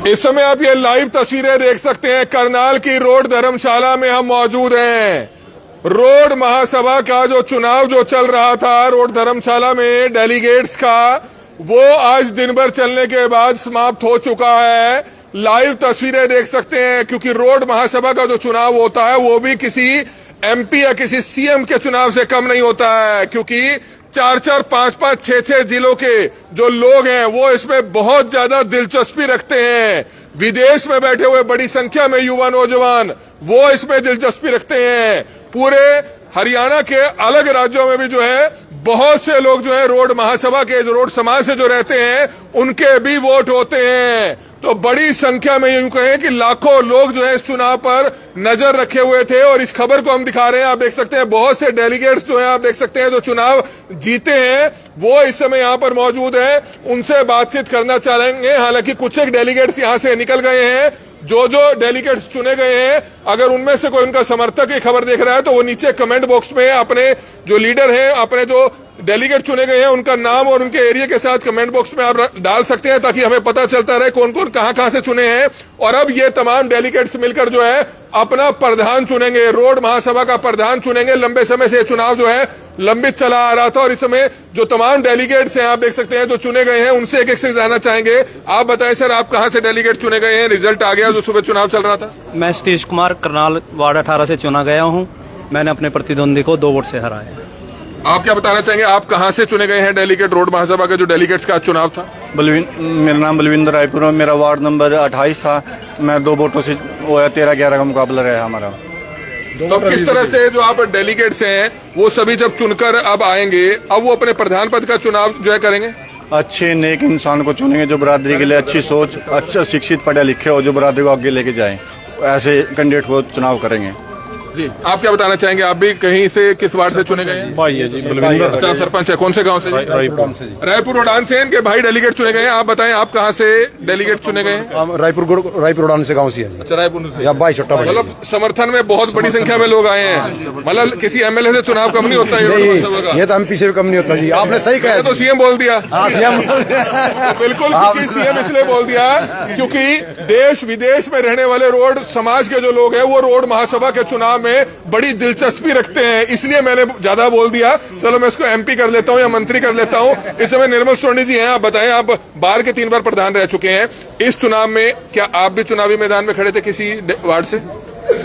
इस समय आप ये लाइव तस्वीरें देख सकते हैं, करनाल की रोड धर्मशाला में हम मौजूद हैं। रोड महासभा का जो चुनाव जो चल रहा था रोड धर्मशाला में डेलीगेट्स का, वो आज दिन भर चलने के बाद समाप्त हो चुका है। लाइव तस्वीरें देख सकते हैं, क्योंकि रोड महासभा का जो चुनाव होता है वो भी किसी एमपी या किसी सीएम के चुनाव से कम नहीं होता है, क्योंकि 4-4, 5-5, 6-6 जिलों के जो लोग हैं वो इसमें बहुत ज्यादा दिलचस्पी रखते हैं। विदेश में बैठे हुए बड़ी संख्या में युवा नौजवान वो इसमें दिलचस्पी रखते हैं। पूरे हरियाणा के अलग राज्यों में भी जो है बहुत से लोग जो है रोड महासभा के, जो रोड समाज से जो रहते हैं, उनके भी वोट होते हैं। तो बड़ी संख्या में यूं कहें कि लाखों लोग जो है इस चुनाव पर नजर रखे हुए थे, और इस खबर को हम दिखा रहे हैं। आप देख सकते हैं बहुत से डेलीगेट्स जो है, आप देख सकते हैं जो चुनाव जीते हैं वो इस समय यहाँ पर मौजूद है। उनसे बातचीत करना चाहेंगे। हालांकि कुछ एक डेलीगेट्स यहाँ से निकल गए हैं। जो डेलीगेट्स चुने गए हैं, अगर उनमें से कोई उनका समर्थक ये खबर देख रहा है तो वो नीचे कमेंट बॉक्स में अपने जो लीडर हैं, अपने जो डेलीगेट चुने गए हैं उनका नाम और उनके एरिया के साथ कमेंट बॉक्स में आप डाल सकते हैं, ताकि हमें पता चलता रहे कौन कौन कहां से चुने हैं। और अब ये तमाम डेलीगेट्स मिलकर जो है अपना प्रधान चुनेंगे, रोड महासभा का प्रधान चुनेंगे। लंबे समय से चुनाव जो है लंबित चला आ रहा था, और इस समय जो तमाम डेलीगेट्स हैं आप देख सकते हैं जो चुने गए हैं, उनसे एक एक से जानना चाहेंगे। आप बताएं सर, आप कहां से डेलीगेट चुने गए हैं? रिजल्ट आ गया जो सुबह चुनाव चल रहा था। मैं सतीश कुमार करनाल वार्ड 18 से चुना गया हूं। मैंने अपने प्रतिद्वंदी को 2 वोट से हराया। आप क्या बताना चाहेंगे, आप कहां से चुने गए हैं डेलीगेट रोड महासभा के जो डेलीगेट्स का चुनाव था? मेरा नाम बलविंदर रायपुर है। मेरा वार्ड नंबर 28 था। मैं 2 वोटों से 13-11 का मुकाबला रहा हमारा। तो किस तरह से जो आप डेलीगेट्स हैं वो सभी जब चुनकर अब आएंगे, अब वो अपने प्रधान पद का चुनाव जो है करेंगे? अच्छे नेक इंसान को चुनेंगे जो बरादरी के लिए अच्छी सोच, अच्छा शिक्षित पढ़े लिखे हो, जो बरादरी को आगे लेके जाए, ऐसे कैंडिडेट को चुनाव करेंगे। जी, आप क्या बताना चाहेंगे? आप भी कहीं से, किस वार्ड से चुने गए हैं? भाई है जी, बलविंदर। अच्छा, सरपंच है। कौन से गांव से? रायपुर रोडान से इनके भाई डेलीगेट चुने गए हैं। आप बताएं, आप कहां से डेलीगेट चुने गए हैं? रायपुर रोडान से गांव से है। अच्छा, रायपुर से। या भाई छोटा भाई। मतलब समर्थन में बहुत बड़ी संख्या में लोग आए हैं। मतलब किसी एमएलए से चुनाव कम नहीं होता है। ये तो एमपी से भी कम नहीं होता जी। आपने सही कहा। तो सीएम बोल दिया। सीएम बिल्कुल, क्योंकि सीएम इसलिए बोल दिया क्योंकि देश विदेश में रहने वाले रोड समाज के जो लोग हैं वो रोड महासभा के चुनाव में बड़ी दिलचस्पी रखते हैं, इसलिए मैंने ज्यादा बोल दिया। चलो मैं इसको एमपी कर लेता हूं या मंत्री कर लेता हूं। इस समय निर्मल सोनी जी हैं। आप बताएं, आप बार के 3 बार प्रधान रह चुके हैं। इस चुनाव में क्या आप भी चुनावी मैदान में खड़े थे किसी वार्ड से?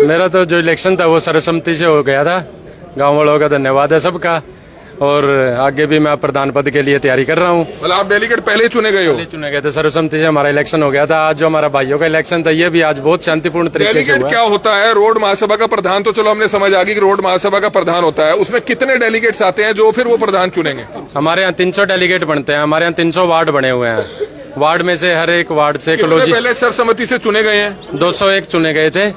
मेरा तो जो इलेक्शन था वो सर्वसम्मति से हो गया था। गाँव वालों का धन्यवाद है सबका, और आगे भी मैं प्रधान पद के लिए तैयारी कर रहा हूँ। मतलब आप डेलीगेट पहले ही चुने गए हो? चुने गए थे, सर्वसम्मति से हमारा इलेक्शन हो गया था। आज जो हमारा भाइयों का इलेक्शन था ये भी आज बहुत शांतिपूर्ण तरीके से हुआ। डेलीगेट क्या होता है? रोड महासभा का प्रधान तो चलो हमने समझ आ गई कि रोड महासभा का प्रधान होता है, उसमें कितने डेलीगेट्स आते हैं जो फिर वो प्रधान चुनेंगे? हमारे यहाँ 300 डेलीगेट बनते हैं। हमारे यहाँ 300 वार्ड बने हुए हैं। वार्ड में से हर एक वार्ड से पहले सर्वसम्मति से चुने गए हैं? 201 चुने गए थे।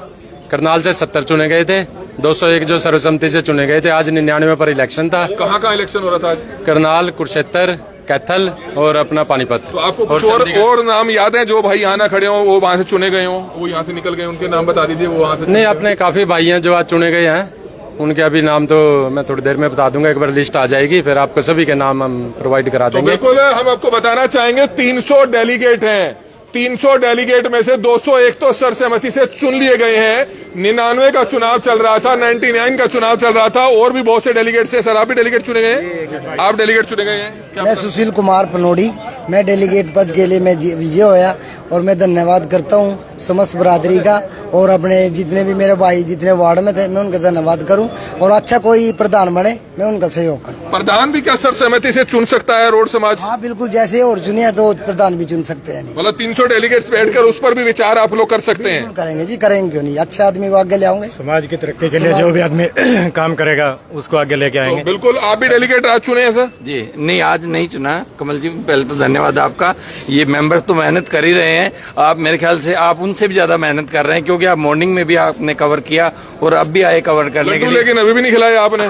करनाल से 70 चुने गए थे। 201 जो सर्वसम्मति से चुने गए थे। आज 99 पर इलेक्शन था। कहाँ इलेक्शन हो रहा था आज? करनाल, कुरुक्षेत्र, कैथल और अपना पानीपत। तो आपको कुछ और नाम याद है जो भाई यहाँ ना खड़े हो, वो वहाँ से चुने गए हो, वो यहाँ से निकल गए, उनके नाम बता दीजिए। वो वहाँ से नहीं, अपने काफी भाई हैं जो आज चुने गए हैं। उनके अभी नाम तो मैं थोड़ी देर में बता दूंगा। एक बार लिस्ट आ जाएगी फिर आपको सभी के नाम हम प्रोवाइड करा देंगे। बिल्कुल, हम आपको बताना चाहेंगे 300 डेलीगेट हैं। 300 डेलीगेट में से 201 तो सर्वसम्मति से चुन लिए गए हैं। 99 का चुनाव चल रहा था, 99 का चुनाव चल रहा था, और भी बहुत से डेलीगेट्स हैं। सर, आप भी डेलीगेट चुने गए हैं? आप डेलीगेट चुने गए हैं? मैं सुशील कुमार पनोड़ी, मैं डेलीगेट पद के लिए मैं विजय होया, और मैं धन्यवाद करता हूँ समस्त बरादरी का, और अपने जितने भी मेरे भाई जितने वार्ड में थे मैं उनका धन्यवाद करूं, और अच्छा कोई प्रधान बने मैं उनका सहयोग करूं। प्रधान भी क्या सर्वसम्मति से चुन सकता है रोड समाज? हाँ बिल्कुल, जैसे और चुनिया तो प्रधान भी चुन सकते हैं। मतलब 300 डेलीगेट्स बैठकर उस पर भी विचार आप लोग कर सकते हैं? करेंगे जी, करेंगे क्यों नहीं। अच्छे आदमी को आगे ले आएंगे। समाज की तरक्की के लिए जो भी आदमी काम करेगा उसको आगे लेके आएंगे। तो बिल्कुल, आप भी डेलीगेट आज चुने हैं सर? जी नहीं, आज नहीं चुना। कमल जी, पहले तो धन्यवाद आपका। ये मेंबर तो मेहनत कर ही रहे हैं। आप मेरे ख्याल से आप उनसे भी ज्यादा मेहनत कर रहे हैं, क्योंकि आप मॉर्निंग में भी आपने कवर किया और अब भी आए कवर करने के लिए। लेकिन अभी भी नहीं खिलाया आपने।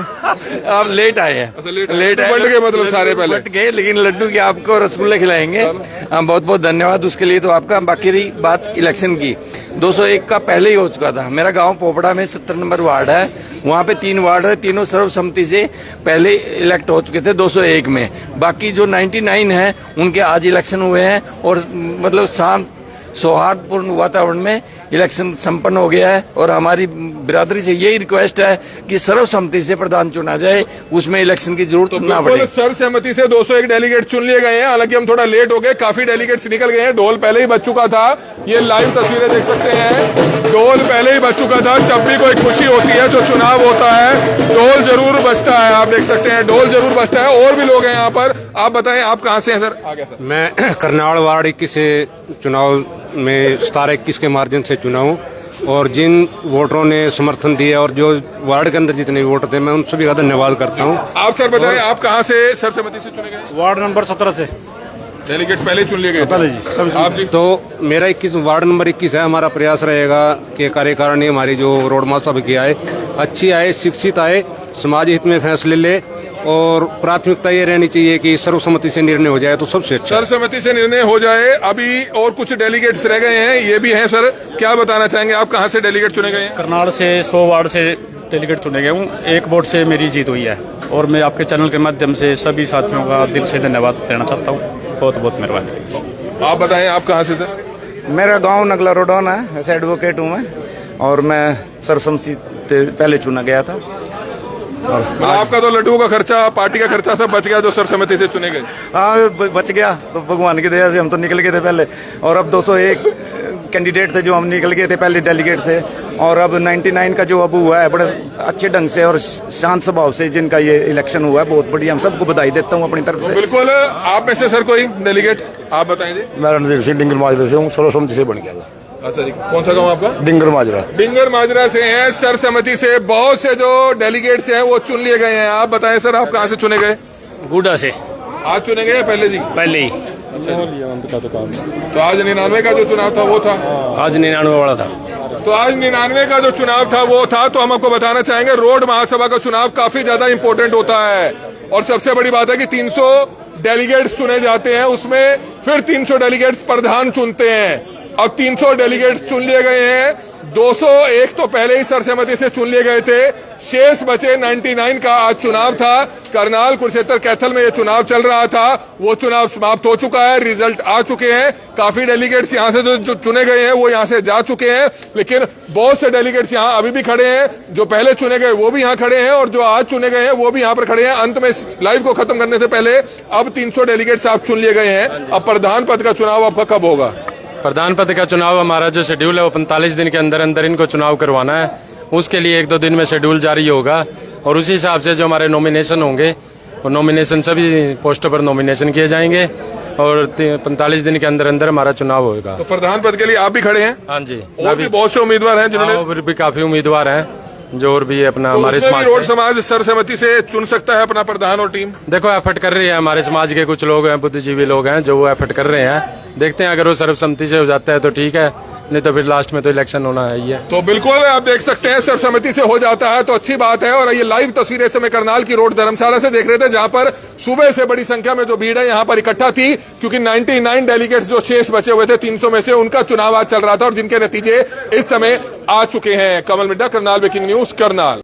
आप लेट आए हैं। लेट आए गए, मतलब सारे पहले बट गए, लेकिन लड्डू की आपको रसगुल्ले खिलाएंगे। बहुत बहुत धन्यवाद उसके लिए तो आपका। बाकी रही बात इलेक्शन की, 201 का पहले ही हो चुका था। मेरा गांव पोपड़ा में 70 नंबर वार्ड है, वहाँ पे 3 वार्ड है, तीनों सर्वसम्मति से पहले इलेक्ट हो चुके थे 201 में। बाकी जो 99 है उनके आज इलेक्शन हुए हैं, और मतलब शांत सौहार्दपूर्ण वातावरण में इलेक्शन संपन्न हो गया है। और हमारी बिरादरी से यही रिक्वेस्ट है कि सर्वसम्मति से प्रधान चुना जाए, उसमें इलेक्शन की जरूरत ना पड़े। सर्वसम्मति से 201 डेलीगेट चुन लिए गए हैं। हालांकि हम थोड़ा लेट हो गए, काफी डेलीगेट्स निकल गए हैं। ढोल पहले ही बज चुका था, ये लाइव तस्वीरें देख सकते हैं। ढोल पहले ही बज चुका था। जब भी कोई खुशी होती है, जो चुनाव होता है, ढोल जरूर बजता है। आप देख सकते हैं ढोल जरूर बजता है। और भी लोग हैं यहाँ पर। आप बताएं, आप कहाँ से हैं सर? आगे सर। मैं करनाल वार्ड 21 से चुनाव में 17-21 के मार्जिन से चुना हूँ, और जिन वोटरों ने समर्थन दिया और जो वार्ड के अंदर जितने वोटर थे, मैं उन सभी का धन्यवाद करता हूँ। आप सर बताएं, आप कहाँ से सर्वसम्मति से चुने गए? वार्ड नंबर 17 से डेलीगेट्स पहले चुन लिए गए थे? पहले जी। आप जी? तो मेरा 21 वार्ड नंबर 21 है। हमारा प्रयास रहेगा कि कार्यकारिणी हमारी जो रोड महासभा की आए, अच्छी आए, शिक्षित आए, समाज हित में फैसले ले, और प्राथमिकता ये रहनी चाहिए कि सर्वसम्मति से निर्णय हो जाए तो सबसे अच्छा। सर्वसम्मति से निर्णय हो जाए। अभी और कुछ डेलीगेट्स रह गए हैं, ये भी हैं सर। क्या बताना चाहेंगे, आप कहाँ से डेलीगेट चुने गए हैं? करनाल से 100 वार्ड से डेलीगेट चुने गए हूँ। एक वोट से मेरी जीत हुई है, और मैं आपके चैनल के माध्यम से सभी साथियों का दिल से धन्यवाद देना चाहता हूँ। बहुत बहुत मेहरबानी। आप बताएं, आप कहाँ से सर? मेरा गांव नगला रोडौन है, ऐसे एडवोकेट हूँ मैं, और मैं सर्वसम्मति से पहले चुना गया था। और आपका तो लड्डुओं का खर्चा, पार्टी का खर्चा सब बच गया जो सर्वसम्मति से चुने गए? हाँ, बच गया तो भगवान की दया से। हम तो निकल गए थे पहले, और अब 201 कैंडिडेट थे जो हम निकल गए थे, पहले डेलीगेट थे। और अब 99 का जो अब हुआ है, बड़े अच्छे ढंग से और शांत स्वभाव से जिनका ये इलेक्शन हुआ है, बहुत बढ़िया। हम सबको बधाई देता हूँ अपनी तरफ से। बिल्कुल। आप में से सर कोई डेलीगेट आप बताएं जी? मैं रणदीप सिंह डिंगर माजरा से हूँ, सर्वसम्मति से बन गया था। अच्छा जी, कौन सा गाँव आपका? डिंगर माजरा। डिंगर माजरा से हैं। सर्वसम्मति से बहुत से जो डेलीगेट्स हैं वो चुन लिए गए हैं। आप बताएं सर, आप कहाँ से चुने गए? गुडा से आज चुने गए पहले जी? पहले ही। अच्छा जी। तो आज 99 का जो चुनाव था वो था? आज 99 वाला था। तो आज 99 का जो चुनाव था वो था। तो हम आपको बताना चाहेंगे, रोड महासभा का चुनाव काफी ज्यादा इंपॉर्टेंट होता है। और सबसे बड़ी बात है कि 300 डेलीगेट्स चुने जाते हैं, उसमें फिर 300 डेलीगेट्स प्रधान चुनते हैं। अब 300 डेलीगेट्स चुन लिए गए हैं। 201 तो पहले ही सर्वसम्मति से चुन लिए गए थे। शेष बचे 99 का आज चुनाव था। करनाल, कुरुक्षेत्र, कैथल में ये चुनाव चल रहा था। वो चुनाव समाप्त हो चुका है, रिजल्ट आ चुके हैं। काफी डेलीगेट्स यहाँ से जो चुने गए हैं वो यहाँ से जा चुके हैं, लेकिन बहुत से डेलीगेट्स यहाँ अभी भी खड़े हैं। जो पहले चुने गए वो भी यहाँ खड़े हैं, और जो आज चुने गए हैं वो भी यहाँ पर खड़े हैं। अंत में लाइव को खत्म करने से पहले अब 300 डेलीगेट्स आप चुन लिए गए हैं। अब प्रधान पद का चुनाव आपका कब होगा? प्रधान पद का चुनाव हमारा जो शेड्यूल है वो 45 दिन के अंदर अंदर इनको चुनाव करवाना है। उसके लिए 1-2 दिन में शेड्यूल जारी होगा, और उसी हिसाब से जो हमारे नॉमिनेशन होंगे, वो नॉमिनेशन सभी पोस्टों पर नॉमिनेशन किए जाएंगे, और 45 दिन के अंदर अंदर हमारा चुनाव होगा। तो प्रधान पद के लिए आप भी खड़े हैं? हाँ जी। और भी बहुत से उम्मीदवार हैं जिन्होंने, और भी काफी उम्मीदवार हैं जो और भी अपना हमारे समाज रोड समाज सर्वसम्मति से चुन सकता है अपना प्रधान और टीम। देखो एफर्ट कर रही है, हमारे समाज के कुछ लोग हैं, बुद्धिजीवी लोग हैं जो वो एफर्ट कर रहे हैं। देखते हैं, अगर वो सर्वसम्मति से हो जाता है तो ठीक है, नहीं तो फिर लास्ट में तो इलेक्शन होना है ही है। तो बिल्कुल आप देख सकते हैं, सर्वसम्मति से हो जाता है तो अच्छी बात है। और ये लाइव तस्वीरें इस समय करनाल की रोड धर्मशाला से देख रहे थे, जहां पर सुबह से बड़ी संख्या में जो भीड़ है यहाँ पर इकट्ठा थी, क्योंकि 99 डेलीगेट्स जो शेष बचे हुए थे 300 में से, उनका चुनाव आज चल रहा था, और जिनके नतीजे इस समय आ चुके हैं। कमल मिड्डा, करनाल ब्रेकिंग न्यूज, करनाल।